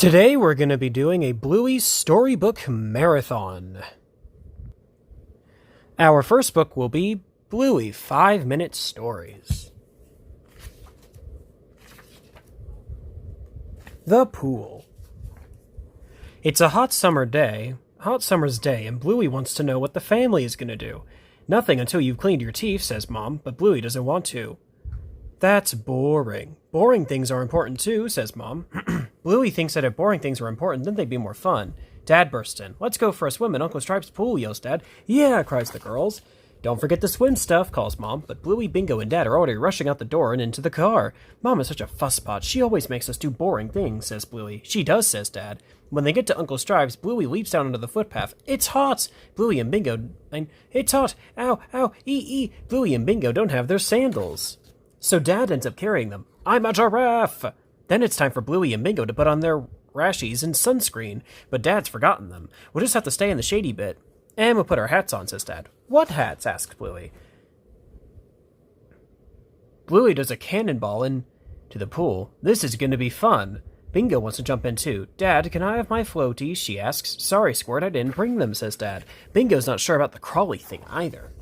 Today we're going to be doing a Bluey Storybook Marathon. Our first book will be Bluey 5-Minute Stories. The Pool. It's a hot summer's day, and Bluey wants to know what the family is going to do. Nothing until you've cleaned your teeth, says Mom, but Bluey doesn't want to. That's boring. Boring things are important too, says Mom. Bluey thinks that if boring things were important, then they'd be more fun. Dad bursts in. Let's go for a swim in Uncle Stripe's pool, yells Dad. Yeah, cries the girls. Don't forget the swim stuff, calls Mom, but Bluey, Bingo, and Dad are already rushing out the door and into the car. Mom is such a fusspot. She always makes us do boring things, says Bluey. She does, says Dad. When they get to Uncle Stripe's, Bluey leaps down onto the footpath. It's hot! Bluey and Bingo... It's hot! Ow, ow, ee. Bluey and Bingo don't have their sandals. So Dad ends up carrying them. I'm a giraffe! Then it's time for Bluey and Bingo to put on their rashies and sunscreen, but Dad's forgotten them. We'll just have to stay in the shady bit. And we'll put our hats on, says Dad. What hats? Asks Bluey. Bluey does a cannonball into the pool. This is going to be fun. Bingo wants to jump in too. Dad, can I have my floaties? She asks. Sorry, Squirt, I didn't bring them, says Dad. Bingo's not sure about the crawly thing either.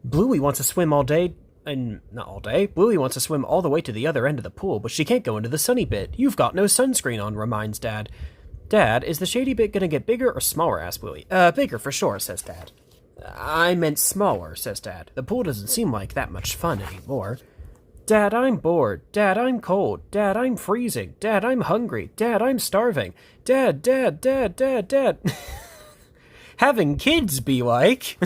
Bluey wants to swim all day. And not all day. Bluey wants to swim all the way to the other end of the pool, but she can't go into the sunny bit. You've got no sunscreen on, reminds Dad. Dad, is the shady bit gonna get bigger or smaller, asks Bluey. Bigger for sure, says Dad. I meant smaller, says Dad. The pool doesn't seem like that much fun anymore. Dad, I'm bored. Dad, I'm cold. Dad, I'm freezing. Dad, I'm hungry. Dad, I'm starving. Dad. Having kids be like...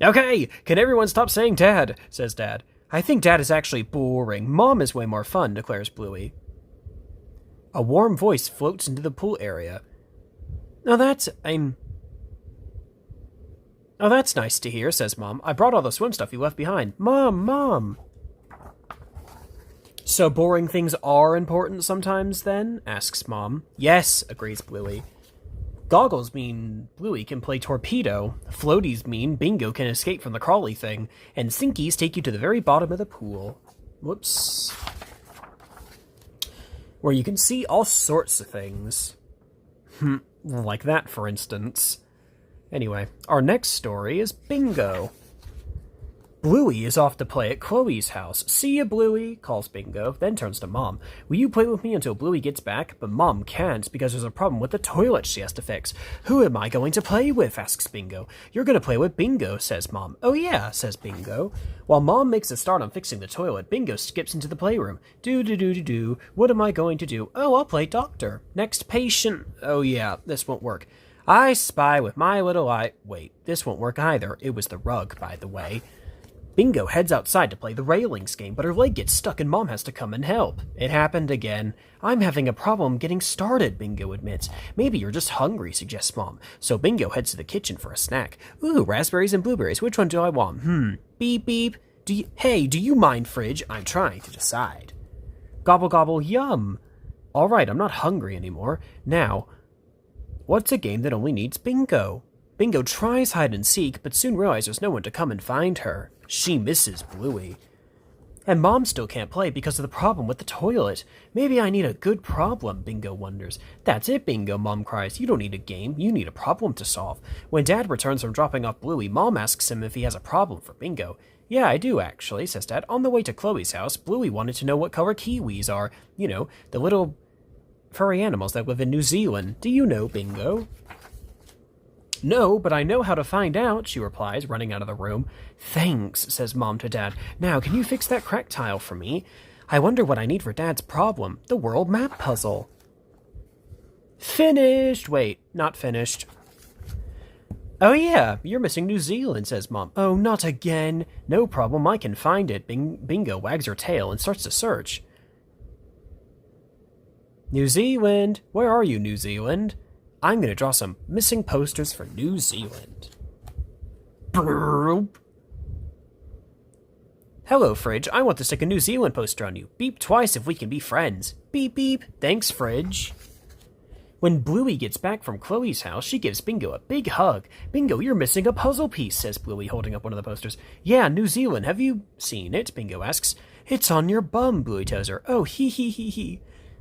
Okay, can everyone stop saying Dad, says Dad. I think Dad is actually boring. Mom is way more fun, declares Bluey. A warm voice floats into the pool area. Oh, that's nice to hear, says Mom. I brought all the swim stuff you left behind. Mom! So boring things are important sometimes, then? Asks Mom. Yes, agrees Bluey. Goggles mean Bluey can play torpedo, floaties mean Bingo can escape from the crawly thing, and sinkies take you to the very bottom of the pool. Whoops. Where you can see all sorts of things. Like that, for instance. Anyway, our next story is Bingo. Bluey is off to play at Chloe's house. See ya, Bluey, calls Bingo, then turns to Mom. Will you play with me until Bluey gets back? But Mom can't because there's a problem with the toilet she has to fix. Who am I going to play with? Asks Bingo. You're going to play with Bingo, says Mom. Oh yeah, says Bingo. While Mom makes a start on fixing the toilet, Bingo skips into the playroom. Do. What am I going to do? Oh, I'll play doctor. Next patient. Oh yeah, this won't work. I spy with my little eye. Wait, this won't work either. It was the rug, by the way. Bingo heads outside to play the railings game, but her leg gets stuck and Mom has to come and help. It happened again. I'm having a problem getting started, Bingo admits. Maybe you're just hungry, suggests Mom. So Bingo heads to the kitchen for a snack. Ooh, raspberries and blueberries. Which one do I want? Beep, beep. Do you mind, Fridge? I'm trying to decide. Gobble, gobble, yum. All right, I'm not hungry anymore. Now, what's a game that only needs Bingo? Bingo tries hide and seek, but soon realizes there's no one to come and find her. She misses Bluey. And Mom still can't play because of the problem with the toilet. Maybe I need a good problem, Bingo wonders. That's it, Bingo, Mom cries. You don't need a game, you need a problem to solve. When Dad returns from dropping off Bluey, Mom asks him if he has a problem for Bingo. Yeah, I do, actually, says Dad. On the way to Chloe's house, Bluey wanted to know what color kiwis are. You know, the little furry animals that live in New Zealand. Do you know, Bingo? No, but I know how to find out, she replies, running out of the room. Thanks, says Mom to Dad. Now, can you fix that crack tile for me? I wonder what I need for Dad's problem, the world map puzzle. Finished! Wait, not finished. Oh yeah, you're missing New Zealand, says Mom. Oh, not again. No problem, I can find it. Bingo wags her tail and starts to search. New Zealand! Where are you, New Zealand? I'm going to draw some missing posters for New Zealand. Broop. Hello, Fridge. I want to stick a New Zealand poster on you. Beep twice if we can be friends. Beep, beep. Thanks, Fridge. When Bluey gets back from Chloe's house, she gives Bingo a big hug. Bingo, you're missing a puzzle piece, says Bluey, holding up one of the posters. Yeah, New Zealand. Have you seen it? Bingo asks. It's on your bum, Bluey tells her. Oh, he.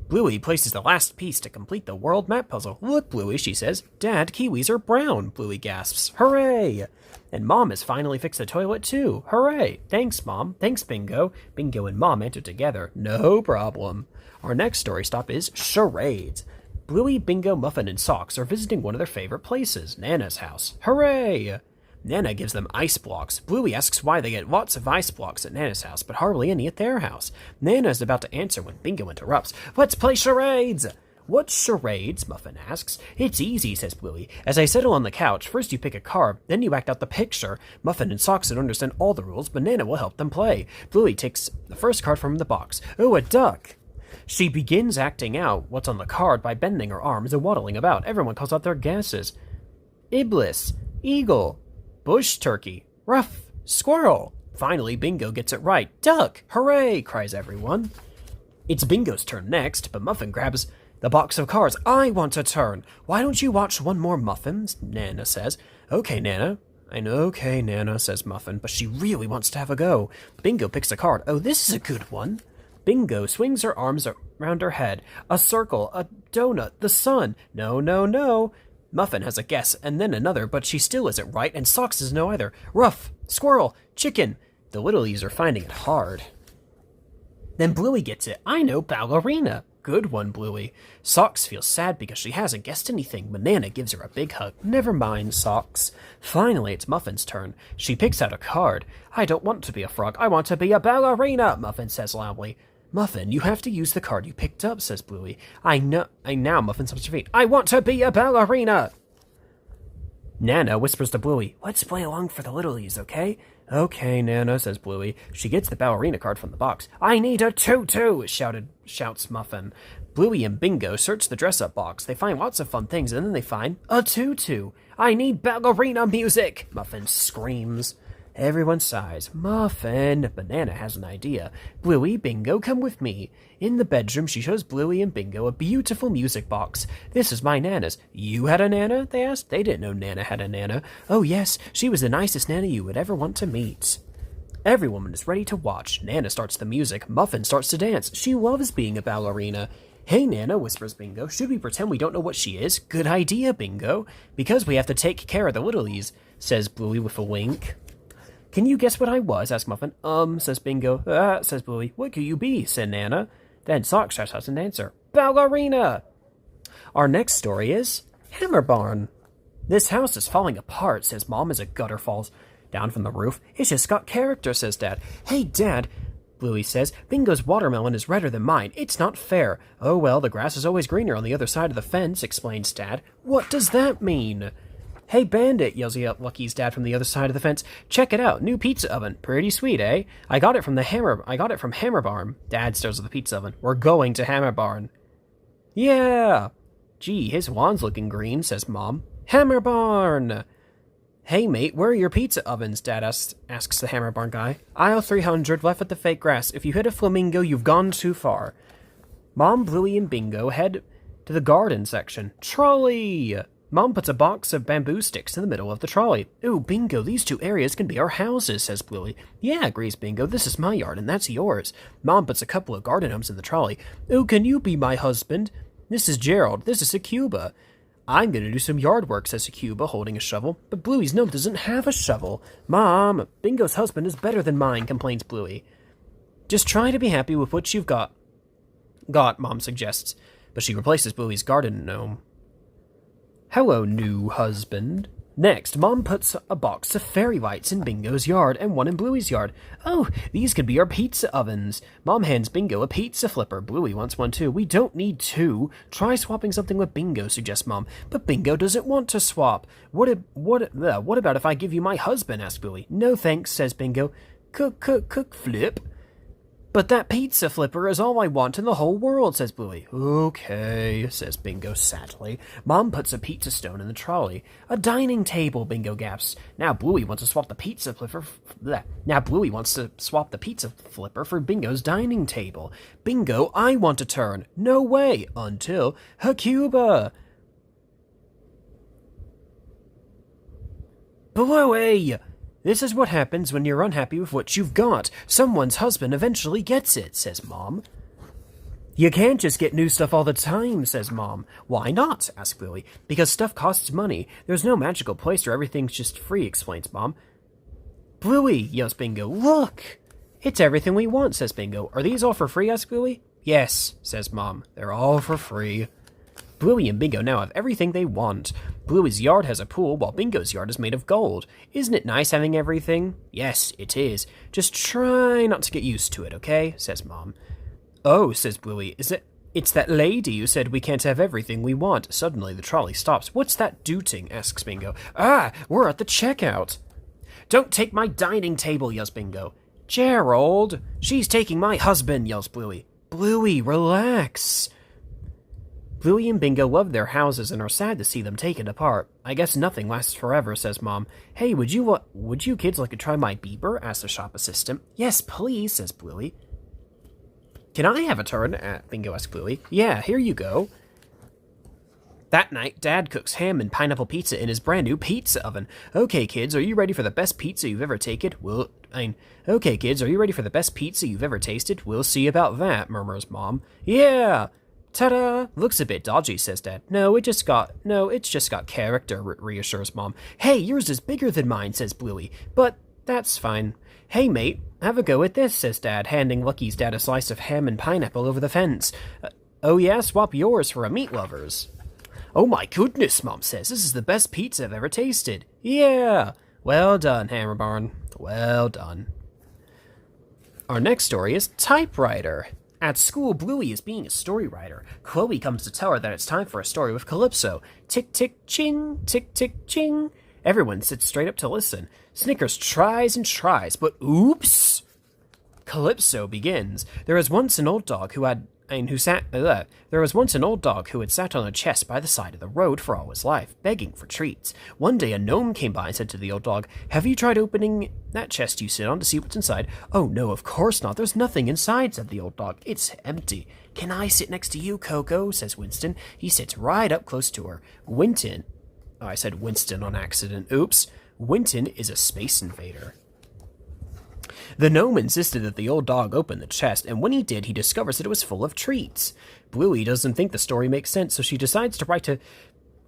Bluey places the last piece to complete the world map puzzle. Look, Bluey, she says. Dad, kiwis are brown, Bluey gasps. Hooray! And Mom has finally fixed the toilet, too. Hooray! Thanks, Mom. Thanks, Bingo. Bingo and Mom enter together. No problem. Our next story stop is charades. Bluey, Bingo, Muffin, and Socks are visiting one of their favorite places, Nana's house. Hooray! Nana gives them ice blocks. Bluey asks why they get lots of ice blocks at Nana's house, but hardly any at their house. Nana is about to answer when Bingo interrupts. Let's play charades! What's charades? Muffin asks. It's easy, says Bluey. As I settle on the couch, first you pick a card, then you act out the picture. Muffin and Socks don't understand all the rules, but Nana will help them play. Bluey takes the first card from the box. Oh, a duck! She begins acting out what's on the card by bending her arms and waddling about. Everyone calls out their guesses. Iblis, eagle, bush turkey, ruff, squirrel. Finally, Bingo gets it right. Duck! Hooray! Cries everyone. It's Bingo's turn next, but Muffin grabs the box of cards. I want a turn. Why don't you watch one more, Muffin? Nana says. Okay, Nana. I know, okay, Nana, says Muffin, but she really wants to have a go. Bingo picks a card. Oh, this is a good one. Bingo swings her arms around her head. A circle, a donut, the sun. No, no, no. Muffin has a guess, and then another, but she still isn't right, and Socks is no either. Ruff, squirrel, chicken. The littlies are finding it hard. Then Bluey gets it. I know, ballerina. Good one, Bluey. Socks feels sad because she hasn't guessed anything. Banana gives her a big hug. Never mind, Socks. Finally, it's Muffin's turn. She picks out a card. I don't want to be a frog. I want to be a ballerina, Muffin says loudly. Muffin, you have to use the card you picked up, says Bluey. I know, Muffin stumps her feet. I want to be a ballerina! Nana whispers to Bluey, let's play along for the littlies, okay? Okay, Nana, says Bluey. She gets the ballerina card from the box. I need a tutu, shouts Muffin. Bluey and Bingo search the dress-up box. They find lots of fun things, and then they find a tutu. I need ballerina music, Muffin screams. Everyone sighs. Muffin! Banana has an idea. Bluey, Bingo, come with me. In the bedroom, she shows Bluey and Bingo a beautiful music box. This is my Nana's. You had a Nana? They asked. They didn't know Nana had a Nana. Oh, yes. She was the nicest Nana you would ever want to meet. Everyone is ready to watch. Nana starts the music. Muffin starts to dance. She loves being a ballerina. Hey, Nana, whispers Bingo. Should we pretend we don't know what she is? Good idea, Bingo. Because we have to take care of the littlies, says Bluey with a wink. Can you guess what I was? Asks Muffin. Says Bingo. Says Bluey. What could you be? Said Nana. Then Socks tries out an answer. Ballerina! Our next story is Hammer Barn. This house is falling apart, says Mom as a gutter falls down from the roof. It's just got character, says Dad. Hey, Dad, Bluey says. Bingo's watermelon is redder than mine. It's not fair. Oh, well, the grass is always greener on the other side of the fence, explains Dad. What does that mean? Hey, Bandit, yells Lucky's dad from the other side of the fence. Check it out, new pizza oven. Pretty sweet, eh? I got it from Hammer Barn. Dad stares at the pizza oven. We're going to Hammer Barn. Yeah. Gee, his wand's looking green, says Mom. Hammer Barn. Hey, mate, where are your pizza ovens? Dad asks the Hammer Barn guy. Aisle 300, left at the fake grass. If you hit a flamingo, you've gone too far. Mom, Bluey, and Bingo head to the garden section. Trolley! Mom puts a box of bamboo sticks in the middle of the trolley. Ooh, Bingo, these two areas can be our houses, says Bluey. Yeah, agrees Bingo, this is my yard and that's yours. Mom puts a couple of garden gnomes in the trolley. Ooh, can you be my husband? This is Gerald, this is Succuba. I'm gonna do some yard work, says Succuba, holding a shovel. But Bluey's gnome doesn't have a shovel. Mom, Bingo's husband is better than mine, complains Bluey. Just try to be happy with what you've got, Mom suggests. But she replaces Bluey's garden gnome. Hello, new husband. Next, Mom puts a box of fairy lights in Bingo's yard and one in Bluey's yard. Oh, these could be our pizza ovens. Mom hands Bingo a pizza flipper. Bluey wants one too. We don't need two. Try swapping something with Bingo, suggests Mom. But Bingo doesn't want to swap. What about if I give you my husband? Asks Bluey. No thanks, says Bingo. Cook, flip. But that pizza flipper is all I want in the whole world, says Bluey. Okay, says Bingo sadly. Mom puts a pizza stone in the trolley. A dining table, Bingo gasps. Now Bluey wants to swap the pizza flipper for Bingo's dining table. Bingo, I want a turn. No way, until Hakuba. Bluey! This is what happens when you're unhappy with what you've got. Someone's husband eventually gets it, says Mom. You can't just get new stuff all the time, says Mom. Why not? Asks Bluey. Because stuff costs money. There's no magical place where everything's just free, explains Mom. Bluey, yells Bingo. Look! It's everything we want, says Bingo. Are these all for free, asks Bluey. Yes, says Mom. They're all for free. Bluey and Bingo now have everything they want. Bluey's yard has a pool, while Bingo's yard is made of gold. Isn't it nice having everything? Yes, it is. Just try not to get used to it, okay? Says Mom. Oh, says Bluey, it's that lady who said we can't have everything we want. Suddenly the trolley stops. What's that dooting? Asks Bingo. Ah, we're at the checkout. Don't take my dining table, yells Bingo. Gerald, she's taking my husband, yells Bluey. Bluey, relax. Bluey and Bingo love their houses and are sad to see them taken apart. I guess nothing lasts forever, says Mom. Hey, would you kids like to try my beeper? Asks the shop assistant. Yes, please, says Bluey. Can I have a turn? Bingo asks Bluey. Yeah, here you go. That night, Dad cooks ham and pineapple pizza in his brand new pizza oven. Okay, kids, are you ready for the best pizza you've ever tasted? Okay, kids, are you ready for the best pizza you've ever tasted? We'll see about that, murmurs Mom. Yeah! Ta-da! Looks a bit dodgy, says Dad. No, it's just got character, reassures Mom. Hey, yours is bigger than mine, says Bluey. But that's fine. Hey, mate, have a go at this, says Dad, handing Lucky's dad a slice of ham and pineapple over the fence. Oh yeah, swap yours for a meat lover's. Oh my goodness, Mom says. This is the best pizza I've ever tasted. Yeah! Well done, Hammer Barn. Well done. Our next story is Typewriter. At school, Bluey is being a story writer. Chloe comes to tell her that it's time for a story with Calypso. Tick, tick, ching, tick, tick, ching. Everyone sits straight up to listen. Snickers tries and tries, but oops! Calypso begins. There was once an old dog who had sat on a chest by the side of the road for all his life, begging for treats. One day a gnome came by and said to the old dog, "Have you tried opening that chest you sit on to see what's inside?" "Oh no, of course not. There's nothing inside," said the old dog. "It's empty." "Can I sit next to you, Coco?" says Winston. He sits right up close to her. I said Winston on accident. Oops. Winton is a space invader. The gnome insisted that the old dog open the chest, and when he did, he discovers that it was full of treats. Bluey doesn't think the story makes sense, so she decides to write a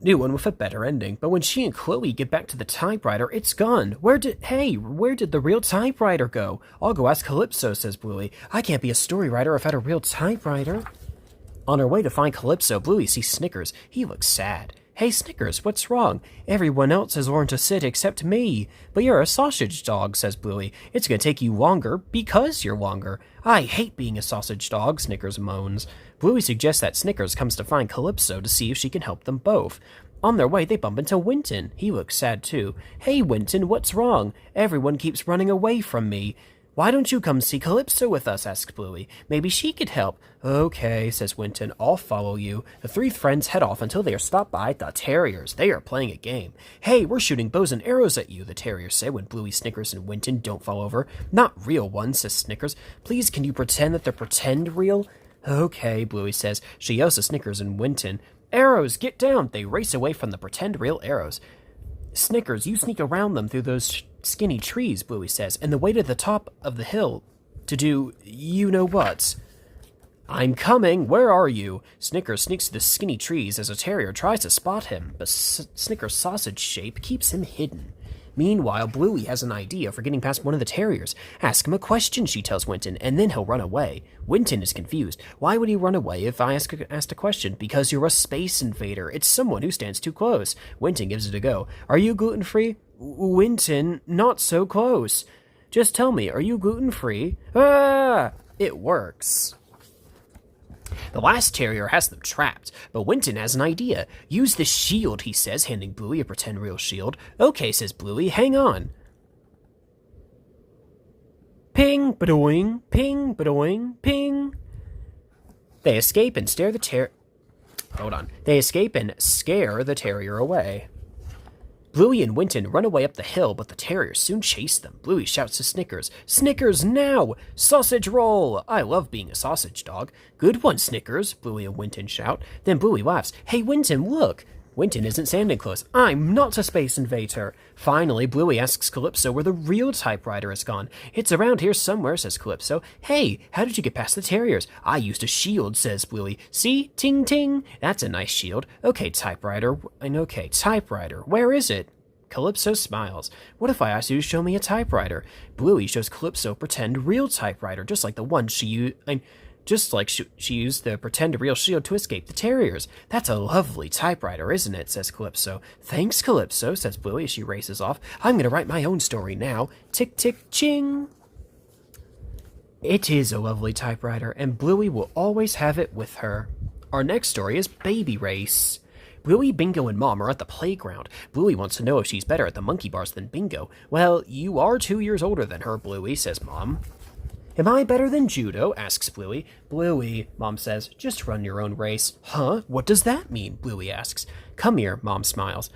new one with a better ending. But when she and Chloe get back to the typewriter, it's gone. Where did the real typewriter go? I'll go ask Calypso, says Bluey. I can't be a story writer without a real typewriter. On her way to find Calypso, Bluey sees Snickers. He looks sad. Hey, Snickers, what's wrong? Everyone else has learned to sit except me. But you're a sausage dog, says Bluey. It's going to take you longer because you're longer. I hate being a sausage dog, Snickers moans. Bluey suggests that Snickers comes to find Calypso to see if she can help them both. On their way, they bump into Winton. He looks sad, too. Hey, Winton, what's wrong? Everyone keeps running away from me. Why don't you come see Calypso with us, asks Bluey. Maybe she could help. Okay, says Winton, I'll follow you. The three friends head off until they are stopped by the terriers. They are playing a game. Hey, we're shooting bows and arrows at you, the terriers say when Bluey, Snickers, and Winton don't fall over. Not real ones, says Snickers. Please, can you pretend that they're pretend real? Okay, Bluey says. She yells to Snickers and Winton. Arrows, get down! They race away from the pretend real arrows. Snickers, you sneak around them through those skinny trees, Bluey says, and the way to the top of the hill to do you-know-what. I'm coming. Where are you? Snickers sneaks to the skinny trees as a terrier tries to spot him, but Snickers' sausage shape keeps him hidden. Meanwhile, Bluey has an idea for getting past one of the terriers. Ask him a question, she tells Winton, and then he'll run away. Winton is confused. Why would he run away if I asked a question? Because you're a space invader. It's someone who stands too close. Winton gives it a go. Are you gluten-free? Winton, not so close. Just tell me, are you gluten-free? Ah! It works. The last terrier has them trapped, but Winton has an idea. Use this shield, he says, handing Bluey a pretend real shield. Okay, says Bluey, hang on. Ping, ba-doing, ping, ba-doing, ping. They escape and scare the terrier away. Bluey and Winton run away up the hill, but the terriers soon chase them. Bluey shouts to Snickers, Snickers, now! Sausage roll! I love being a sausage dog. Good one, Snickers, Bluey and Winton shout. Then Bluey laughs. Hey, Winton, look! Winton isn't Santa Claus. I'm not a space invader. Finally, Bluey asks Calypso where the real typewriter has gone. It's around here somewhere, says Calypso. Hey, how did you get past the terriers? I used a shield, says Bluey. See? Ting ting. That's a nice shield. Okay, typewriter. Where is it? Calypso smiles. What if I asked you to show me a typewriter? Bluey shows Calypso a pretend real typewriter, just like the one she used. She used the pretend real shield to escape the terriers. That's a lovely typewriter, isn't it? Says Calypso. Thanks, Calypso, says Bluey as she races off. I'm going to write my own story now. Tick, tick, ching. It is a lovely typewriter, and Bluey will always have it with her. Our next story is Baby Race. Bluey, Bingo, and Mom are at the playground. Bluey wants to know if she's better at the monkey bars than Bingo. Well, you are 2 years older than her, Bluey, says Mom. Am I better than judo? Asks Bluey. Bluey, Mom says, just run your own race. Huh? What does that mean? Bluey asks. Come here, Mom smiles.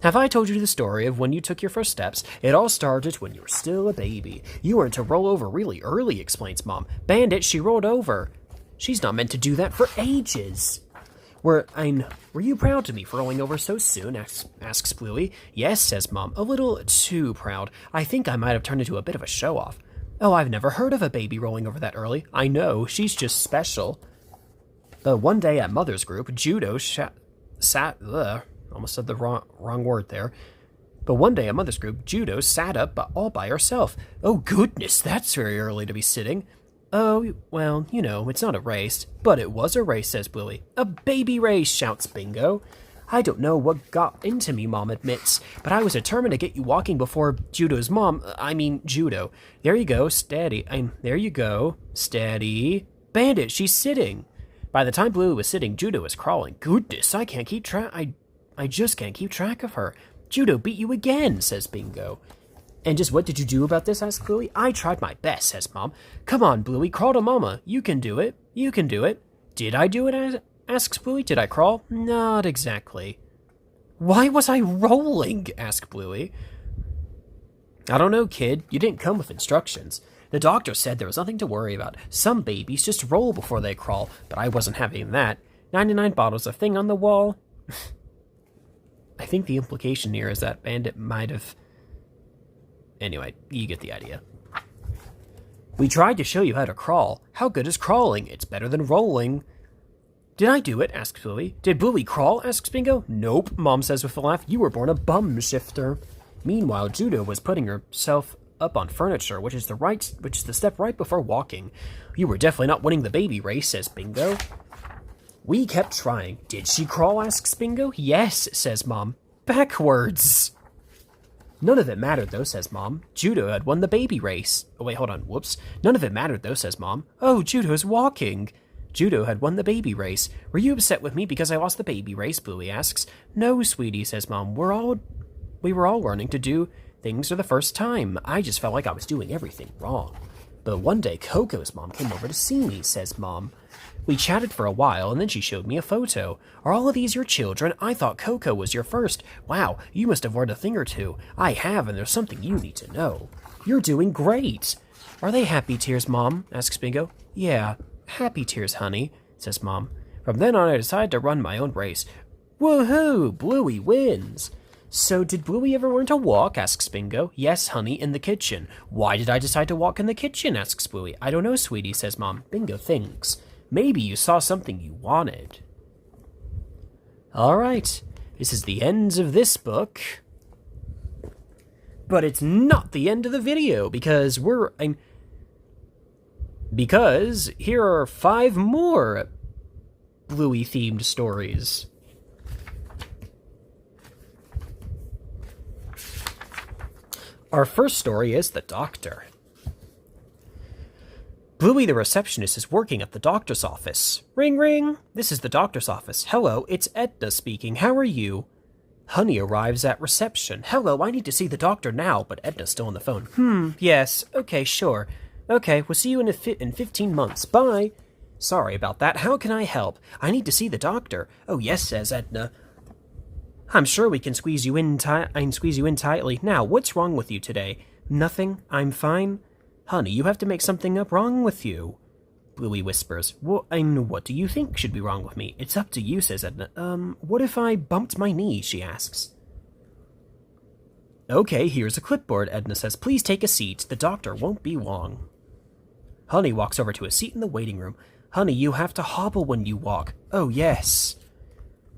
Have I told you the story of when you took your first steps? It all started when you were still a baby. You were to roll over really early, explains Mom. Bandit, she rolled over. She's not meant to do that for ages. Were you proud of me for rolling over so soon? Asks Bluey. Yes, says Mom, a little too proud. I think I might have turned into a bit of a show-off. Oh, I've never heard of a baby rolling over that early. I know, she's just special. But one day at Mother's group, Judo almost said the wrong word there. But one day at Mother's group, Judo sat up all by herself. Oh, goodness, that's very early to be sitting. Oh, well, you know, it's not a race. But it was a race, says Bluey. A baby race, shouts Bingo. I don't know what got into me, Mom admits, but I was determined to get you walking before Judo. There you go, steady. There you go, steady. Bandit, she's sitting. By the time Bluey was sitting, Judo was crawling. Goodness, I can't keep track. I just can't keep track of her. Judo beat you again, says Bingo. And just what did you do about this? Asks Bluey. I tried my best, says Mom. Come on, Bluey, crawl to Mama. You can do it. You can do it. Did I do it? Asks Bluey. Did I crawl? Not exactly. Why was I rolling? Asked Bluey. I don't know, kid. You didn't come with instructions. The doctor said there was nothing to worry about. Some babies just roll before they crawl, but I wasn't having that. 99 bottles of thing on the wall. I think the implication here is that Bandit might have... Anyway, you get the idea. We tried to show you how to crawl. How good is crawling? It's better than rolling. Did I do it? Asks Bluey. Did Bluey crawl? Asks Bingo. Nope, Mom says with a laugh. You were born a bum shifter. Meanwhile, Judo was putting herself up on furniture, which is the step right before walking. You were definitely not winning the baby race, says Bingo. We kept trying. Did she crawl? Asks Bingo. Yes, says Mom. Backwards. None of it mattered, though, says Mom. Judo had won the baby race. Oh, wait, hold on. Whoops. None of it mattered, though, says Mom. Oh, Judo's walking. Judo had won the baby race. Were you upset with me because I lost the baby race? Bluey asks. No, sweetie, says Mom. We were all learning to do things for the first time. I just felt like I was doing everything wrong. But one day, Coco's mom came over to see me, says Mom. We chatted for a while, and then she showed me a photo. Are all of these your children? I thought Coco was your first. Wow, you must have learned a thing or two. I have, and there's something you need to know. You're doing great. Are they happy tears, Mom? Asks Bingo. Yeah, happy tears, honey, says Mom. From then on, I decided to run my own race. Woohoo! Bluey wins. So did Bluey ever learn to walk? Asks Bingo. Yes, honey, in the kitchen. Why did I decide to walk in the kitchen? Asks Bluey. I don't know, sweetie, says Mom. Bingo thinks. Maybe you saw something you wanted. All right, this is the end of this book. But it's not the end of the video, because because here are 5 more Bluey-themed stories. Our first story is The Doctor. Bluey the receptionist is working at the doctor's office. Ring, ring. This is the doctor's office. Hello, it's Edna speaking. How are you? Honey arrives at reception. Hello, I need to see the doctor now, but Edna's still on the phone. Yes. Okay, sure. Okay, we'll see you in 15 months. Bye. Sorry about that. How can I help? I need to see the doctor. Oh, yes, says Edna. I'm sure we can squeeze you in tightly. Now, what's wrong with you today? Nothing. I'm fine. Honey, you have to make something up wrong with you. Bluey whispers. What do you think should be wrong with me? It's up to you, says Edna. What if I bumped my knee, she asks. Okay, here's a clipboard, Edna says. Please take a seat. The doctor won't be long. Honey walks over to a seat in the waiting room. Honey, you have to hobble when you walk. Oh, yes.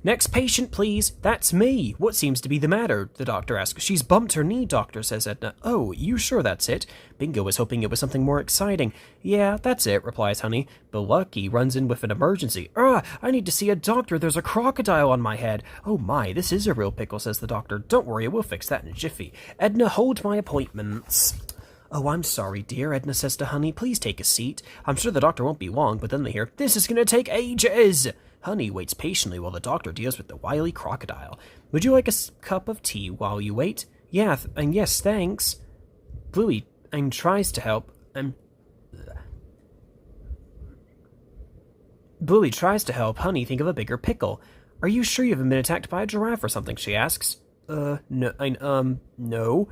Next patient, please. That's me. What seems to be the matter? The doctor asks. She's bumped her knee, doctor, says Edna. Oh, you sure that's it? Bingo was hoping it was something more exciting. Yeah, that's it, replies Honey. But Lucky runs in with an emergency. I need to see a doctor. There's a crocodile on my head. Oh my, this is a real pickle, says the doctor. Don't worry, we'll fix that in a jiffy. Edna, hold my appointments. Oh, I'm sorry, dear, Edna says to Honey. Please take a seat. I'm sure the doctor won't be long, but then they hear, this is going to take ages. Honey waits patiently while the doctor deals with the wily crocodile. Would you like a cup of tea while you wait? Yeah, yes, thanks. Bluey tries to help. Bluey tries to help Honey think of a bigger pickle. Are you sure you haven't been attacked by a giraffe or something, she asks. No.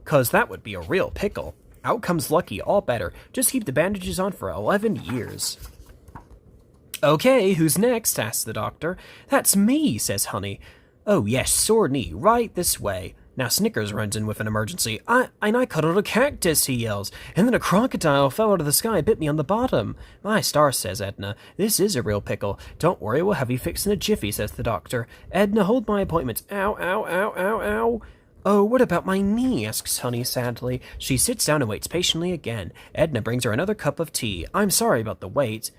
'Cause that would be a real pickle. Out comes Lucky, all better. Just keep the bandages on for 11 years. Okay, who's next? Asks the doctor. That's me, says Honey. Oh yes, sore knee, right this way. Now Snickers runs in with an emergency. I cuddled a cactus, he yells, and then a crocodile fell out of the sky and bit me on the bottom. My stars, says Edna. This is a real pickle. Don't worry, we'll have you fixed in a jiffy, says the doctor. Edna, hold my appointments. Ow, ow, ow, ow, ow. Oh, what about my knee? Asks Honey sadly. She sits down and waits patiently again. Edna brings her another cup of tea. I'm sorry about the wait.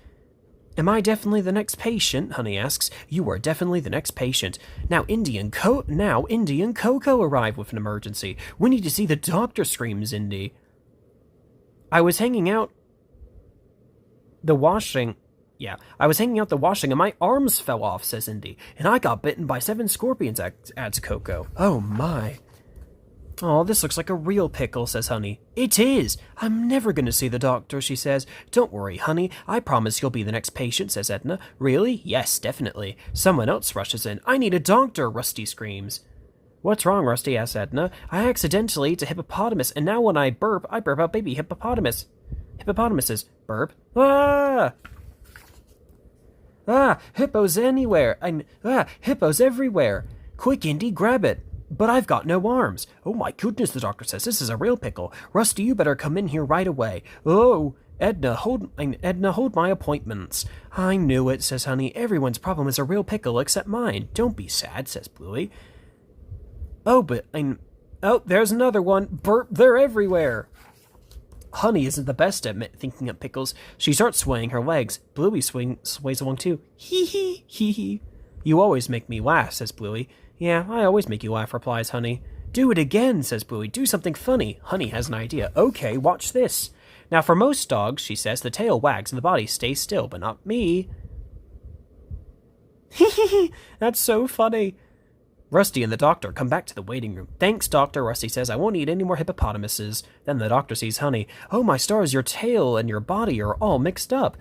Am I definitely the next patient? Honey asks. You are definitely the next patient. Now Indy and Coco arrive with an emergency. We need to see the doctor, screams Indy. I was hanging out the washing and my arms fell off, says Indy. And I got bitten by 7 scorpions, adds Coco. Oh my. Oh, this looks like a real pickle, says Honey. It is! I'm never going to see the doctor, she says. Don't worry, Honey. I promise you'll be the next patient, says Edna. Really? Yes, definitely. Someone else rushes in. I need a doctor, Rusty screams. What's wrong, Rusty? Asks Edna. I accidentally ate a hippopotamus, and now when I burp out baby hippopotamus. Hippopotamuses. Burp. Ah! Hippos anywhere. Hippos everywhere. Quick, Indy, grab it. But I've got no arms. Oh my goodness, the doctor says. This is a real pickle. Rusty, you better come in here right away. Oh, Edna, hold my appointments. I knew it, says Honey. Everyone's problem is a real pickle except mine. Don't be sad, says Bluey. Oh, there's another one. Burp, they're everywhere. Honey isn't the best at thinking up pickles. She starts swaying her legs. Bluey sways along too. Hee hee, hee hee. You always make me laugh, says Bluey. Yeah, I always make you laugh, replies Honey. Do it again, says Bluey. Do something funny. Honey has an idea. Okay, watch this. Now, for most dogs, she says, the tail wags and the body stays still, but not me. Hee that's so funny. Rusty and the doctor come back to the waiting room. Thanks, Doctor, Rusty says. I won't need any more hippopotamuses. Then the doctor sees Honey. Oh, my stars, your tail and your body are all mixed up.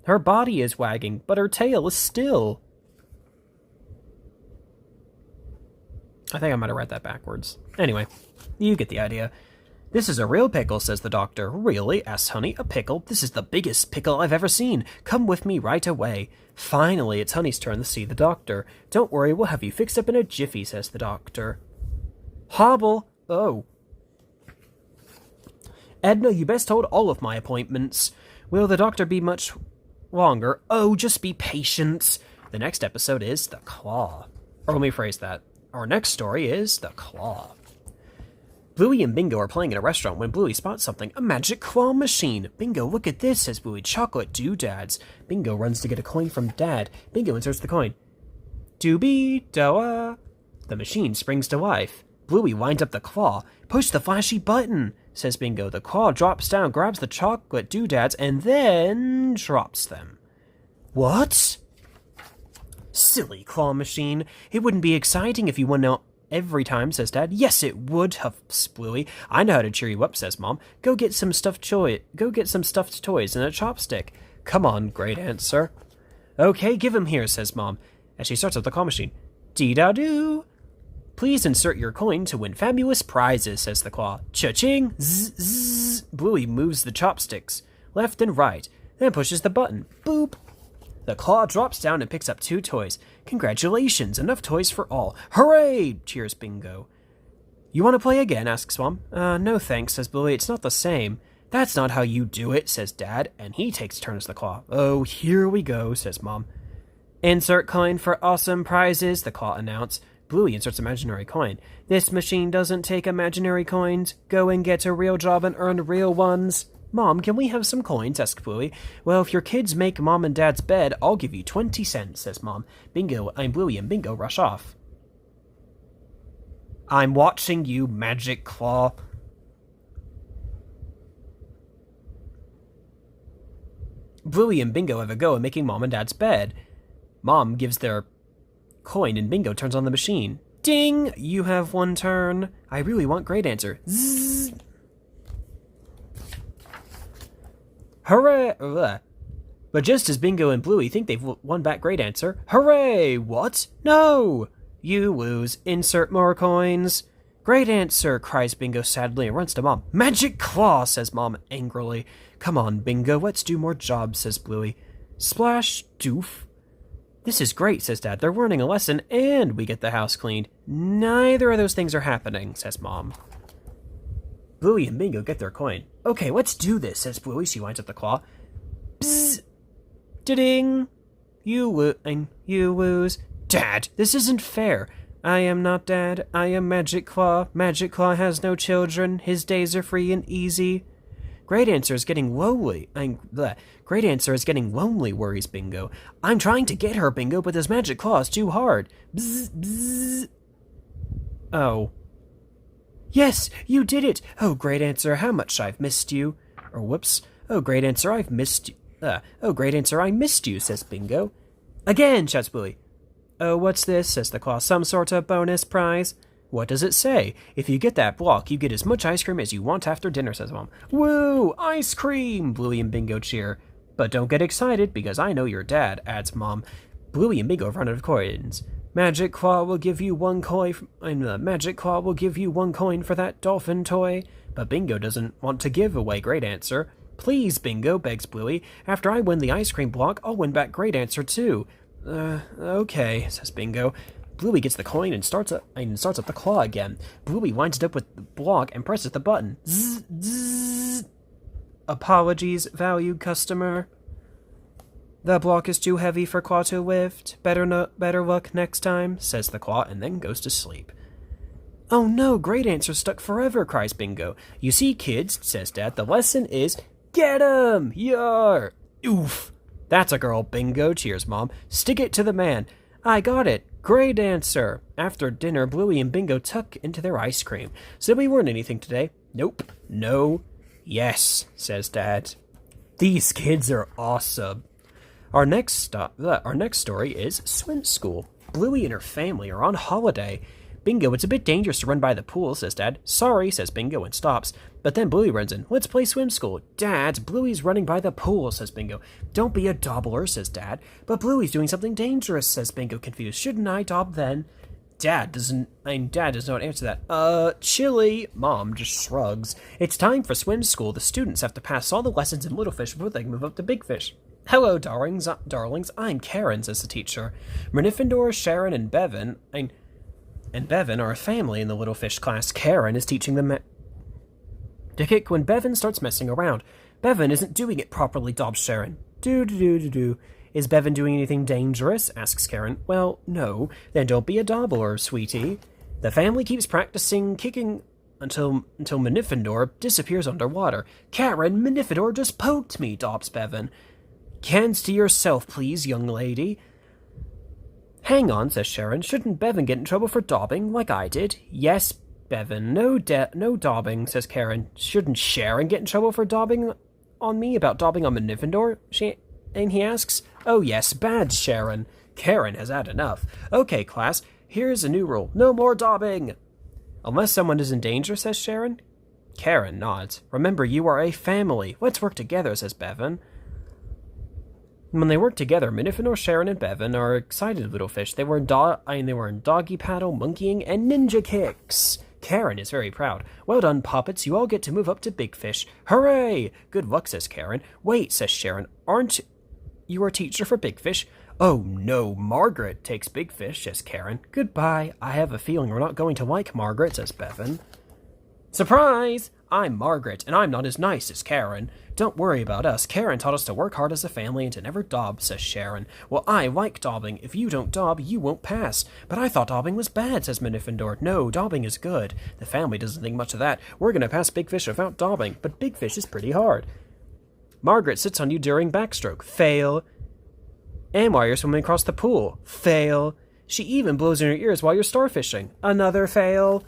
Her body is wagging, but her tail is still. I think I might have read that backwards. Anyway, you get the idea. This is a real pickle, says the doctor. Really? Asks Honey. A pickle? This is the biggest pickle I've ever seen. Come with me right away. Finally, it's Honey's turn to see the doctor. Don't worry, we'll have you fixed up in a jiffy, says the doctor. Hobble. Oh. Edna, you best hold all of my appointments. Will the doctor be much longer? Oh, just be patient. The next episode is The Claw. Or let me phrase that. Our next story is The Claw. Bluey and Bingo are playing in a restaurant when Bluey spots something, a magic claw machine. Bingo, look at this, says Bluey. Chocolate doodads. Bingo runs to get a coin from Dad. Bingo inserts the coin. Doobie-doa. The machine springs to life. Bluey winds up the claw. Push the flashy button, says Bingo. The claw drops down, grabs the chocolate doodads, and then drops them. What? Silly claw machine. It wouldn't be exciting if you won out every time, says Dad. Yes, it would, huffs Bluey. I know how to cheer you up, says Mom. Go get some stuffed toys and a chopstick. Come on, great answer. Okay, give 'em here, says Mom, as she starts up the claw machine. Dee-da-doo. Please insert your coin to win fabulous prizes, says the claw. Cha-ching! Zzz, zzz. Bluey moves the chopsticks left and right. then pushes the button. Boop! The claw drops down and picks up 2 toys. Congratulations, enough toys for all. Hooray! Cheers Bingo. You want to play again? Asks Mom. No thanks, says Bluey. It's not the same. That's not how you do it, says Dad, and he takes turns the claw. Oh, here we go, says Mom. Insert coin for awesome prizes, the claw announced. Bluey inserts imaginary coin. This machine doesn't take imaginary coins. Go and get a real job and earn real ones. Mom, can we have some coins? Asks Bluey. Well, if your kids make Mom and Dad's bed, I'll give you 20 cents, says Mom. Bluey and Bingo rush off. I'm watching you, Magic Claw. Bluey and Bingo have a go at making Mom and Dad's bed. Mom gives their coin and Bingo turns on the machine. Ding! You have 1 turn. I really want great answer. Zzz. Hooray! Ugh. But just as Bingo and Bluey think they've won back great answer, hooray! What? No! You lose. Insert more coins. Great answer, cries Bingo sadly and runs to Mom. Magic Claw, says Mom angrily. Come on, Bingo, let's do more jobs, says Bluey. Splash, doof. This is great, says Dad. They're learning a lesson and we get the house cleaned. Neither of those things are happening, says Mom. Bluey and Bingo get their coin. Okay, let's do this, says Bluey. She winds up the claw. Bzz! Da-ding! You lose. Dad, this isn't fair. I am not Dad. I am Magic Claw. Magic Claw has no children. His days are free and easy. Great answer is getting lonely. Great answer is getting lonely, worries Bingo. I'm trying to get her, Bingo, but this Magic Claw is too hard. Bzz, bzz. Oh. Yes, you did it! Oh, great answer, how much I've missed you. Or whoops. Oh, great answer, I've missed you. Oh, great answer, I missed you, says Bingo. Again, shouts Bluey. Oh, what's this, says the claw. Some sort of bonus prize? What does it say? If you get that block, you get as much ice cream as you want after dinner, says Mom. Woo! Ice cream! Bluey and Bingo cheer. But don't get excited, because I know your dad, adds Mom. Bluey and Bingo run out of coins. Magic Claw will give you 1 coin. Magic Claw will give you 1 coin for that dolphin toy. But Bingo doesn't want to give away great answer. Please, Bingo, begs Bluey. After I win the ice cream block, I'll win back great answer too. Okay, says Bingo. Bluey gets the coin and starts up the claw again. Bluey winds it up with the block and presses the button. Zzz, zzz. Apologies, valued customer. The block is too heavy for Claw to lift. Better luck next time, says the claw, and then goes to sleep. Oh no, great answer stuck forever, cries Bingo. You see, kids, says Dad, the lesson is get 'em! Yar! Oof! That's a girl, Bingo, cheers Mom. Stick it to the man. I got it. Great answer. After dinner, Bluey and Bingo tuck into their ice cream. So we weren't anything today. Nope. No. Yes, says Dad. These kids are awesome. Our next story is Swim School. Bluey and her family are on holiday. Bingo, it's a bit dangerous to run by the pool, says Dad. Sorry, says Bingo and stops. But then Bluey runs in. Let's play Swim School. Dad, Bluey's running by the pool, says Bingo. Don't be a daubler, says Dad. But Bluey's doing something dangerous, says Bingo, confused. Shouldn't I daub then? Dad does not answer that. Chilli. Mom just shrugs. It's time for Swim School. The students have to pass all the lessons in Little Fish before they can move up to Big Fish. Hello, darlings. I'm Karen, says the teacher. Gryffindor, Sharon, and Bevan are a family in the Little Fish class. Karen is teaching them to kick when Bevan starts messing around. Bevan isn't doing it properly, dobs Sharon. Do. Is Bevan doing anything dangerous? Asks Karen. Well, no. Then don't be a daubler, sweetie. The family keeps practicing kicking until Gryffindor disappears underwater. Karen, Gryffindor just poked me, dobs Bevan. Hands to yourself, please, young lady. Hang on, says Sharon. Shouldn't Bevan get in trouble for daubing, like I did? Yes, Bevan. No daubing, says Karen. Shouldn't Sharon get in trouble for daubing on me about daubing on Gryffindor? And he asks. Oh yes, bad Sharon. Karen has had enough. Okay, class, here's a new rule. No more daubing. Unless someone is in danger, says Sharon. Karen nods. Remember, you are a family. Let's work together, says Bevan. When they work together, Gryffindor, Sharon, and Bevan are excited little fish. They were in doggy paddle, monkeying, and ninja kicks. Karen is very proud. Well done, puppets. You all get to move up to Big Fish. Hooray! Good luck, says Karen. Wait, says Sharon. Aren't you our teacher for Big Fish? Oh, no, Margaret takes Big Fish, says Karen. Goodbye. I have a feeling we're not going to like Margaret, says Bevan. Surprise! I'm Margaret, and I'm not as nice as Karen. Don't worry about us. Karen taught us to work hard as a family and to never daub, says Sharon. Well, I like daubing. If you don't daub, you won't pass. But I thought daubing was bad, says Minifendor. No, daubing is good. The family doesn't think much of that. We're going to pass Big Fish without daubing, but Big Fish is pretty hard. Margaret sits on you during backstroke. Fail. And while you're swimming across the pool. Fail. She even blows in your ears while you're starfishing. Another fail.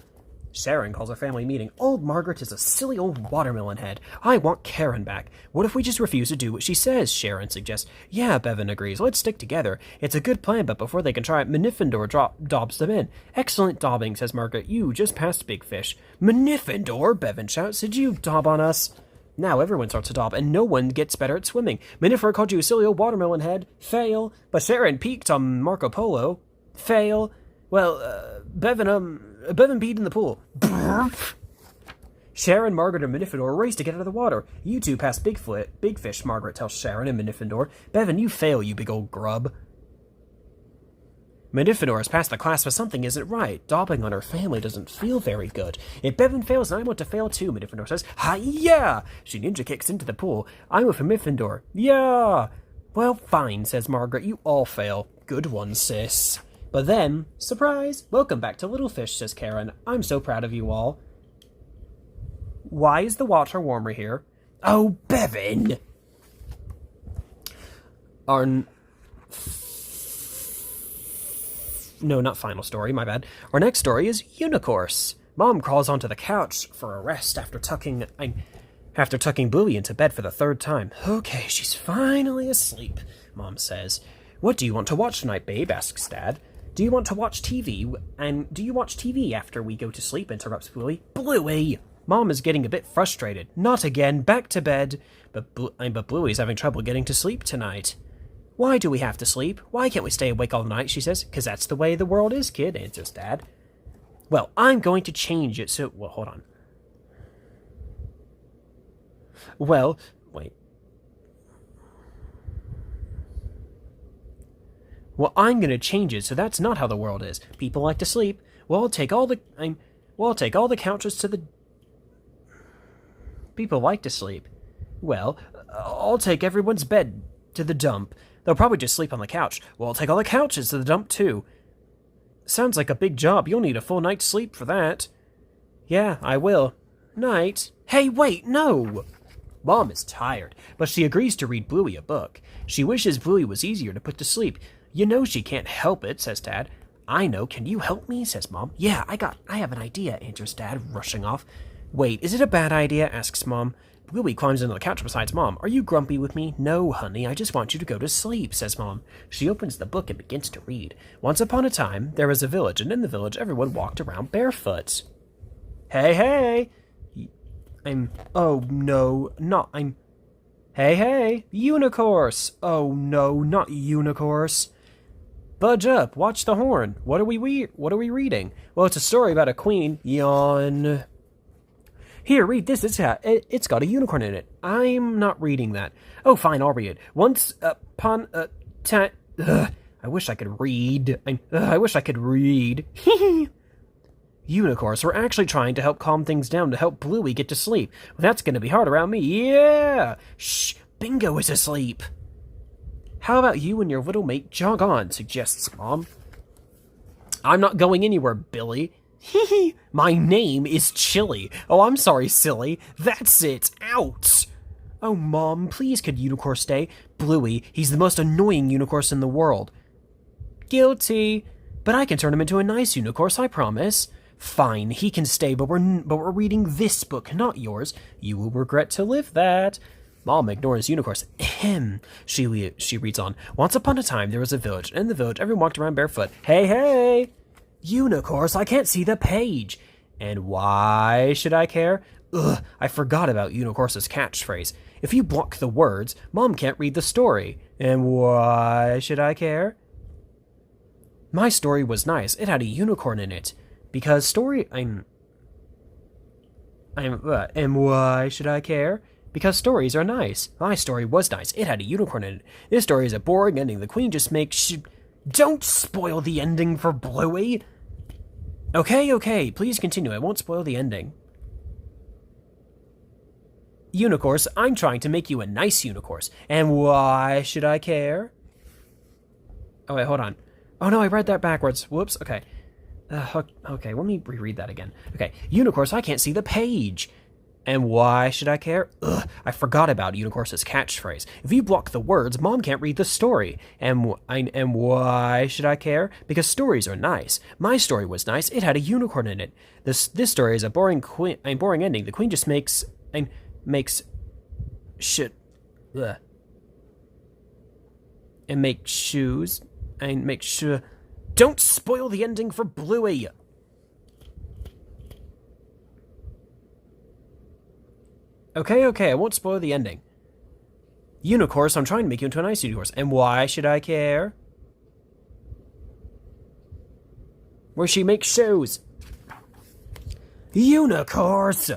Sharon calls a family meeting. Old Margaret is a silly old watermelon head. I want Karen back. What if we just refuse to do what she says? Sharon suggests. Yeah, Bevan agrees. Let's stick together. It's a good plan, but before they can try it, Minifendor daubs them in. Excellent daubing, says Margaret. You just passed Big Fish. Minifendor, Bevan shouts. Did you daub on us? Now everyone starts to daub, and no one gets better at swimming. Minifer called you a silly old watermelon head. Fail. But Sharon peeked on Marco Polo. Fail. Well, Bevan peed in the pool. Sharon, Margaret, and Minifendor race to get out of the water. You two pass Big Fish, Margaret tells Sharon and Minifendor. Bevan, you fail, you big old grub. Minifendor has passed the class, but something isn't right. Daubing on her family doesn't feel very good. If Bevan fails, then I want to fail too, Minifendor says. Hi-ya! She ninja kicks into the pool. I'm with Minifendor. Yeah! Well, fine, says Margaret. You all fail. Good one, sis. But then, surprise, welcome back to Little Fish, says Karen. I'm so proud of you all. Why is the water warmer here? Oh, Bevan! No, not final story, my bad. Our next story is Unicorse. Mom crawls onto the couch for a rest after tucking Bluey into bed for the third time. Okay, she's finally asleep, Mom says. What do you want to watch tonight, babe? Asks Dad. Do you want to watch TV? And do you watch TV after we go to sleep? Interrupts Bluey. Bluey! Mom is getting a bit frustrated. Not again. Back to bed. But Bluey's having trouble getting to sleep tonight. Why do we have to sleep? Why can't we stay awake all night? She says. 'Cause that's the way the world is, kid, answers Dad. Well, I'm going to change it so... Well, hold on. Well, wait. Well, I'm going to change it, so that's not how the world is. People like to sleep. Well, I'll take all the couches to the... People like to sleep. Well, I'll take everyone's bed to the dump. They'll probably just sleep on the couch. Well, I'll take all the couches to the dump, too. Sounds like a big job. You'll need a full night's sleep for that. Yeah, I will. Night. Hey, wait, no! Mom is tired, but she agrees to read Bluey a book. She wishes Bluey was easier to put to sleep. You know she can't help it, says Dad. I know. Can you help me? Says Mom. Yeah, I have an idea, answers Dad, rushing off. Wait, is it a bad idea? Asks Mom. Bluey climbs into the couch beside Mom. Are you grumpy with me? No, honey, I just want you to go to sleep, says Mom. She opens the book and begins to read. Once upon a time, there was a village, and in the village everyone walked around barefoot. Hey! Oh, no, Hey! Unicorse! Oh, no, not Unicorse. Budge up, watch the horn. What are we reading? Well, it's a story about a queen. Yawn. Here, read this. It's got a unicorn in it. I'm not reading that. Oh, fine, I'll read it. Once upon a time... I wish I could read. I wish I could read. Unicorns were actually trying to help calm things down to help Bluey get to sleep. Well, that's going to be hard around me. Yeah! Shh! Bingo is asleep. How about you and your little mate jog on, suggests Mom. I'm not going anywhere, Billy. My name is Chilli. Oh, I'm sorry, silly. That's it. Out. Oh, Mom, please could Unicorn stay? Bluey, he's the most annoying Unicorn in the world. Guilty. But I can turn him into a nice Unicorn, I promise. Fine, he can stay, but we're reading this book, not yours. You will regret to live that. Mom ignores Unicorns. Ahem. She reads on. Once upon a time, there was a village. In the village, everyone walked around barefoot. Hey! Unicorns, I can't see the page. And why should I care? Ugh, I forgot about Unicorns' catchphrase. If you block the words, Mom can't read the story. And why should I care? My story was nice. It had a unicorn in it. Because And why should I care? Because stories are nice. My story was nice. It had a unicorn in it. This story is a boring ending. The queen just makes Don't spoil the ending for Bluey! Okay, please continue. I won't spoil the ending. Unicorns, I'm trying to make you a nice unicorn. And why should I care? Oh, wait, hold on. Oh, no, I read that backwards. Whoops, okay. Okay, let me reread that again. Okay, unicorns, I can't see the page. And why should I care? Ugh, I forgot about Unicorn's catchphrase. If you block the words, Mom can't read the story. And why should I care? Because stories are nice. My story was nice. It had a unicorn in it. This story is a boring ending. The queen just makes shit. Ugh. And make shoes. And make sure. Don't spoil the ending for Bluey. Okay, I won't spoil the ending. Unicorns, I'm trying to make you into a nice unicorn. And why should I care? Where she makes shoes. Unicorns!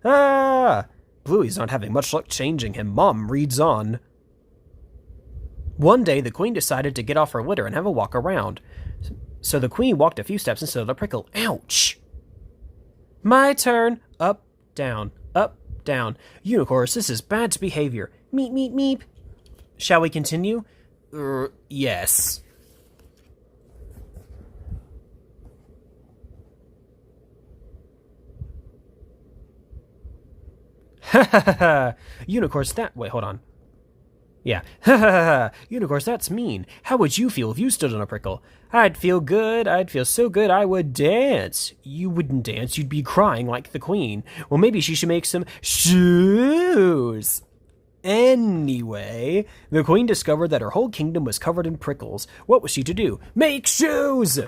Ah! Bluey's not having much luck changing him. Mom reads on. One day, the queen decided to get off her litter and have a walk around. So the queen walked a few steps and stood on a prickle. Ouch! My turn. Up, down, up, down. Unicorns, this is bad behavior. Meep, meep, meep. Shall we continue? Yes. Ha ha ha ha. Unicorns, wait, hold on. Yeah. Ha ha ha. Unicorns, that's mean. How would you feel if you stood on a prickle? I'd feel good. I'd feel so good I would dance. You wouldn't dance. You'd be crying like the queen. Well, maybe she should make some shoes. Anyway, the queen discovered that her whole kingdom was covered in prickles. What was she to do? Make shoes!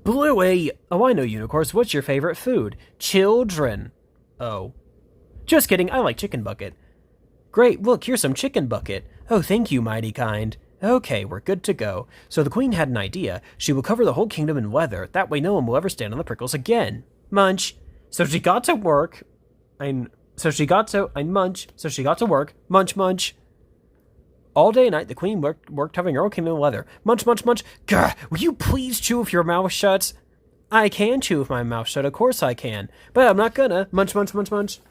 Bluey! Oh, I know, unicorns. What's your favorite food? Children. Oh. Just kidding. I like chicken bucket. Great, look, here's some chicken bucket. Oh, thank you, mighty kind. Okay, we're good to go. So the queen had an idea. She will cover the whole kingdom in leather. That way no one will ever stand on the prickles again. Munch. So she got to work. Munch. So she got to work. Munch, munch. All day and night, the queen worked covering her whole kingdom in leather. Munch, munch, munch. Gah, will you please chew with your mouth shut? I can chew with my mouth shut, of course I can. But I'm not gonna. Munch, munch, munch, munch.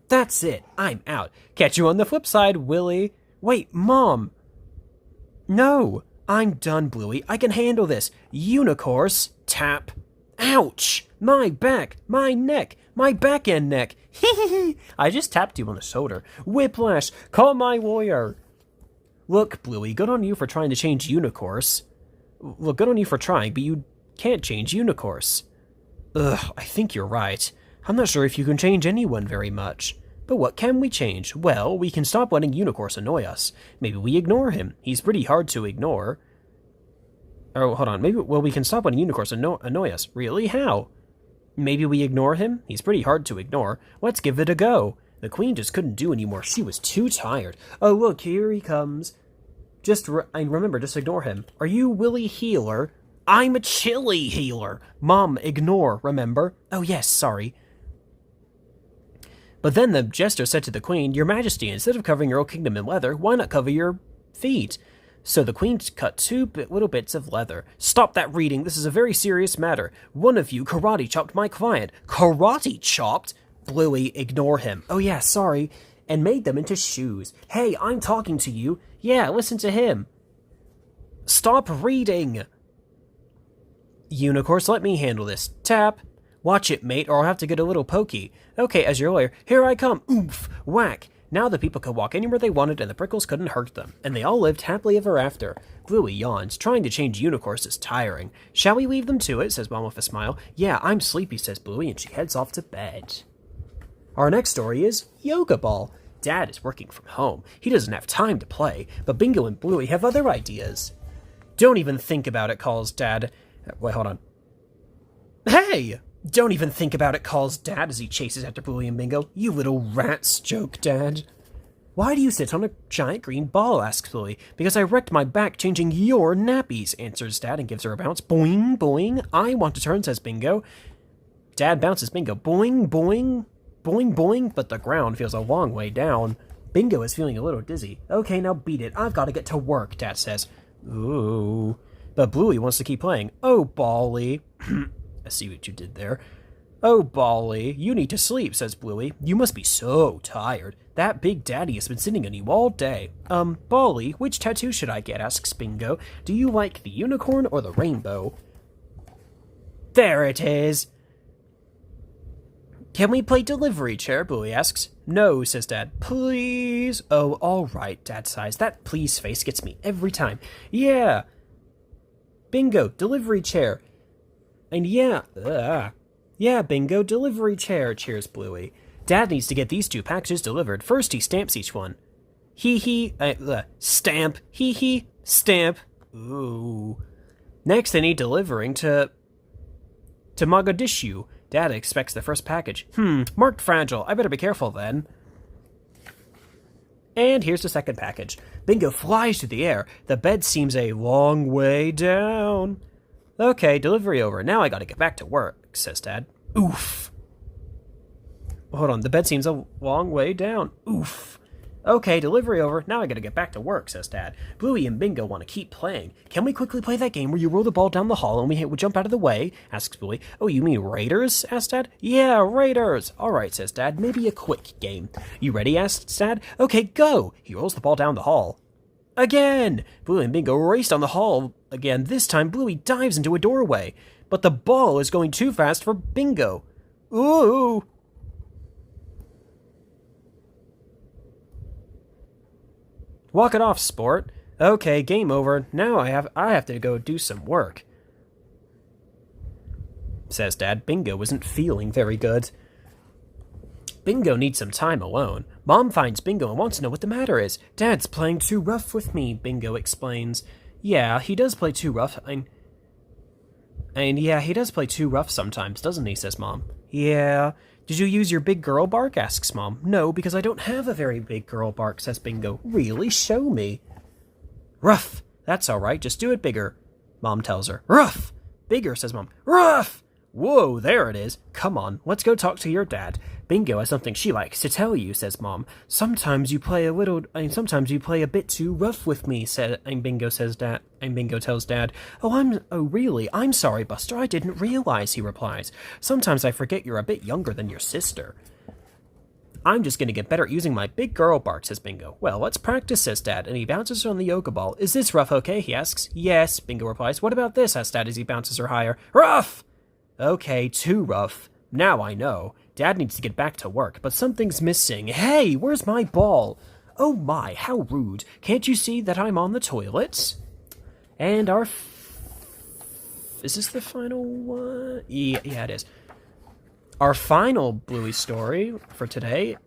That's it. I'm out. Catch you on the flip side, Willie. Wait, Mom. No. I'm done, Bluey. I can handle this. Unicorns. Tap. Ouch. My back. My neck. My back and neck. I just tapped you on the shoulder. Whiplash. Call my lawyer. Look, Bluey, good on you for trying to change unicorns. Look, good on you for trying, but you can't change unicorns. Ugh, I think you're right. I'm not sure if you can change anyone very much. But what can we change? Well, we can stop letting unicorns annoy us. Maybe we ignore him. He's pretty hard to ignore. Oh, hold on. We can stop letting unicorns annoy us. Really? How? Maybe we ignore him? He's pretty hard to ignore. Let's give it a go. The queen just couldn't do anymore. She was too tired. Oh, look, here he comes. Remember, just ignore him. Are you Willie Healer? I'm a Chilli Healer. Mom, ignore, remember? Oh, yes, sorry. But then the jester said to the queen, Your Majesty, instead of covering your whole kingdom in leather, why not cover your feet? So the queen cut two little bits of leather. Stop that reading. This is a very serious matter. One of you karate chopped my client. Karate chopped? Bluey, ignore him. Oh yeah, sorry. And made them into shoes. Hey, I'm talking to you. Yeah, listen to him. Stop reading. Unicorns, let me handle this. Tap. Watch it, mate, or I'll have to get a little pokey. Okay, as your lawyer, here I come. Oomph. Whack. Now the people could walk anywhere they wanted and the prickles couldn't hurt them. And they all lived happily ever after. Bluey yawns. Trying to change unicorns is tiring. Shall we leave them to it, says Mom with a smile. Yeah, I'm sleepy, says Bluey, and she heads off to bed. Our next story is Yoga Ball. Dad is working from home. He doesn't have time to play, but Bingo and Bluey have other ideas. Don't even think about it, calls Dad. Wait, hold on. Hey! Don't even think about it, calls Dad as he chases after Bluey and Bingo. You little rats, joke Dad. Why do you sit on a giant green ball, asks Bluey. Because I wrecked my back changing your nappies, answers Dad and gives her a bounce. Boing, boing. I want to turn, says Bingo. Dad bounces Bingo. Boing, boing, boing, boing, but the ground feels a long way down. Bingo is feeling a little dizzy. Okay, now beat it. I've got to get to work, Dad says. Ooh. But Bluey wants to keep playing. Oh, Bally. I see what you did there. Oh, Bally, you need to sleep, says Bluey. You must be so tired. That big daddy has been sitting on you all day. Bally, which tattoo should I get, asks Bingo. Do you like the unicorn or the rainbow? There it is. Can we play delivery chair, Bluey asks. No, says Dad. Please. Oh, all right, Dad sighs. That please face gets me every time. Yeah. Bingo, delivery chair. And yeah, Bingo, delivery chair, cheers Bluey. Dad needs to get these 2 packages delivered. First, he stamps each one. Stamp. Stamp. Ooh. Next, they need delivering to Mogadishu. Dad expects the first package. Marked fragile. I better be careful then. And here's the second package. Bingo flies through the air. The bed seems a long way down. Okay, delivery over. Now I gotta get back to work, says Dad. Oof. Hold on, the bed seems a long way down. Oof. Okay, delivery over. Now I gotta get back to work, says Dad. Bluey and Bingo want to keep playing. Can we quickly play that game where you roll the ball down the hall and we jump out of the way? Asks Bluey. Oh, you mean Raiders? Asks Dad. Yeah, Raiders. Alright, says Dad. Maybe a quick game. You ready? Asks Dad. Okay, go. He rolls the ball down the hall. Again! Bluey and Bingo race down the hall again. This time, Bluey dives into a doorway. But the ball is going too fast for Bingo. Ooh! Walk it off, sport. Okay, game over. Now I have to go do some work, says Dad. Bingo isn't feeling very good. Bingo needs some time alone. Mom finds Bingo and wants to know what the matter is. Dad's playing too rough with me, Bingo explains. Yeah, he does play too rough. Yeah, he does play too rough sometimes, doesn't he, says Mom. Yeah. Did you use your big girl bark, asks Mom. No, because I don't have a very big girl bark, says Bingo. Really? Show me. Rough. That's all right, just do it bigger, Mom tells her. Rough. Bigger, says Mom. Rough. Whoa, there it is. Come on, let's go talk to your dad. Bingo has something she likes to tell you, says Mom. Sometimes you play a bit too rough with me, Bingo tells Dad. Oh, really? I'm sorry, Buster, I didn't realize, he replies. Sometimes I forget you're a bit younger than your sister. I'm just gonna get better at using my big girl bark, says Bingo. Well, let's practice, says Dad, and he bounces her on the yoga ball. Is this rough okay, he asks. Yes, Bingo replies. What about this, asks Dad as he bounces her higher. Rough! Okay, too rough. Now I know. Dad needs to get back to work, but something's missing. Hey, where's my ball? Oh my, how rude. Can't you see that I'm on the toilet? And is this the final one? Yeah, it is. Our final Bluey story for today,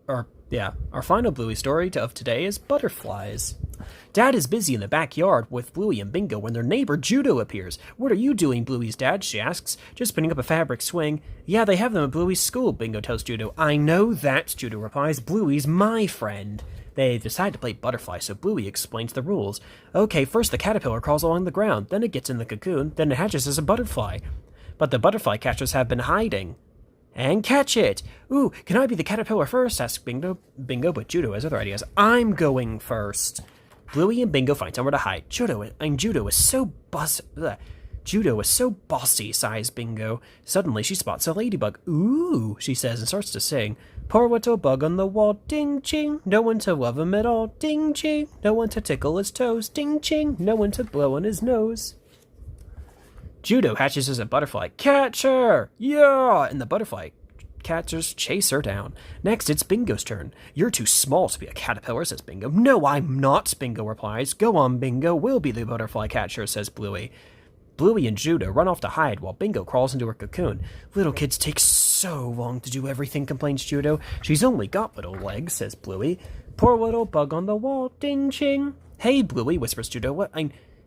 our final Bluey story of today is Butterflies. Dad is busy in the backyard with Bluey and Bingo when their neighbor Judo appears. What are you doing, Bluey's dad? She asks. Just putting up a fabric swing. Yeah, they have them at Bluey's school, Bingo tells Judo. I know that, Judo replies. Bluey's my friend. They decide to play Butterfly, so Bluey explains the rules. Okay, first the caterpillar crawls along the ground, then it gets in the cocoon, then it hatches as a butterfly. But the butterfly catchers have been hiding. And catch it! Ooh, can I be the caterpillar first? Asks Bingo, but Judo has other ideas. I'm going first. Bluey and Bingo find somewhere to hide. Judo is so bossy, sighs Bingo. Suddenly she spots a ladybug. Ooh, she says and starts to sing. Poor little bug on the wall, ding ching. No one to love him at all, ding ching. No one to tickle his toes, ding ching. No one to blow on his nose. Judo hatches as a butterfly. Catch her! Yeah! And the butterfly catchers chase her down. Next, it's Bingo's turn. You're too small to be a caterpillar, says Bingo. No, I'm not, Bingo replies. Go on, Bingo. We'll be the butterfly catcher, says Bluey. Bluey and Judo run off to hide while Bingo crawls into her cocoon. Little kids take so long to do everything, complains Judo. She's only got little legs, says Bluey. Poor little bug on the wall, ding ching. Hey, Bluey, whispers Judo.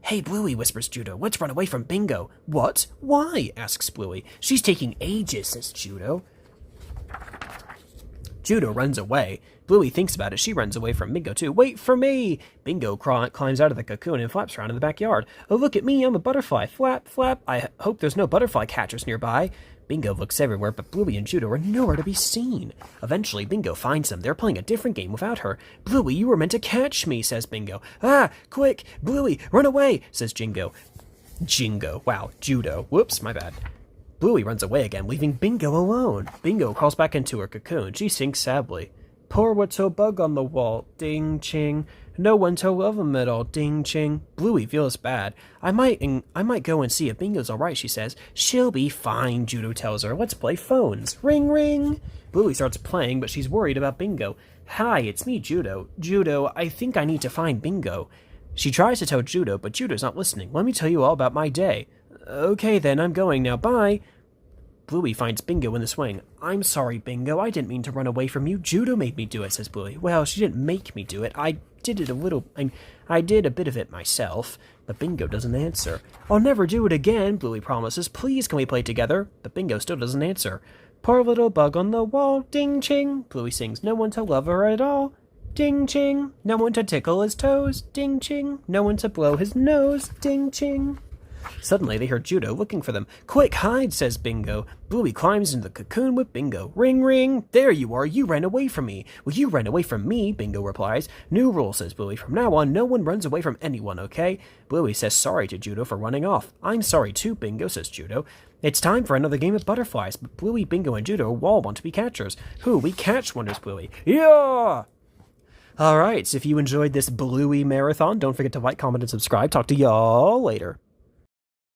Hey, Bluey, whispers Judo. Let's run away from Bingo. What? Why? Asks Bluey. She's taking ages, says Judo. Judo runs away. Bluey thinks about it. She runs away from Bingo, too. Wait for me! Bingo climbs out of the cocoon and flaps around in the backyard. Oh, look at me. I'm a butterfly. Flap, flap. I hope there's no butterfly catchers nearby. Bingo looks everywhere, but Bluey and Judo are nowhere to be seen. Eventually, Bingo finds them. They're playing a different game without her. Bluey, you were meant to catch me, says Bingo. Ah, quick, Bluey, run away, says Jingo. Wow, Judo. Whoops, my bad. Bluey runs away again, leaving Bingo alone. Bingo crawls back into her cocoon. She sinks sadly. Poor little bug on the wall, ding ching. No one to love him at all, ding ching. Bluey feels bad. I might go and see if Bingo's alright, she says. She'll be fine, Judo tells her. Let's play phones. Ring ring. Bluey starts playing, but she's worried about Bingo. Hi, it's me, Judo. Judo, I think I need to find Bingo. She tries to tell Judo, but Judo's not listening. Let me tell you all about my day. Okay then, I'm going now, bye. Bluey finds Bingo in the swing. I'm sorry, Bingo, I didn't mean to run away from you. Judo made me do it, says Bluey. Well, she didn't make me do it. I did a bit of it myself. But Bingo doesn't answer. I'll never do it again, Bluey promises. Please, can we play together? But Bingo still doesn't answer. Poor little bug on the wall, ding ching. Bluey sings, no one to love her at all. Ding ching. No one to tickle his toes, ding ching. No one to blow his nose, ding ching. Suddenly, they hear Judo looking for them. Quick, hide, says Bingo. Bluey climbs into the cocoon with Bingo. Ring, ring. There you are. You ran away from me. Well, you ran away from me, Bingo replies. New rule, says Bluey. From now on, no one runs away from anyone, okay? Bluey says sorry to Judo for running off. I'm sorry too, Bingo, says Judo. It's time for another game of butterflies, but Bluey, Bingo, and Judo all want to be catchers. Who? We catch, wonders Bluey. Yeah! Alright, so if you enjoyed this Bluey marathon, don't forget to like, comment, and subscribe. Talk to y'all later.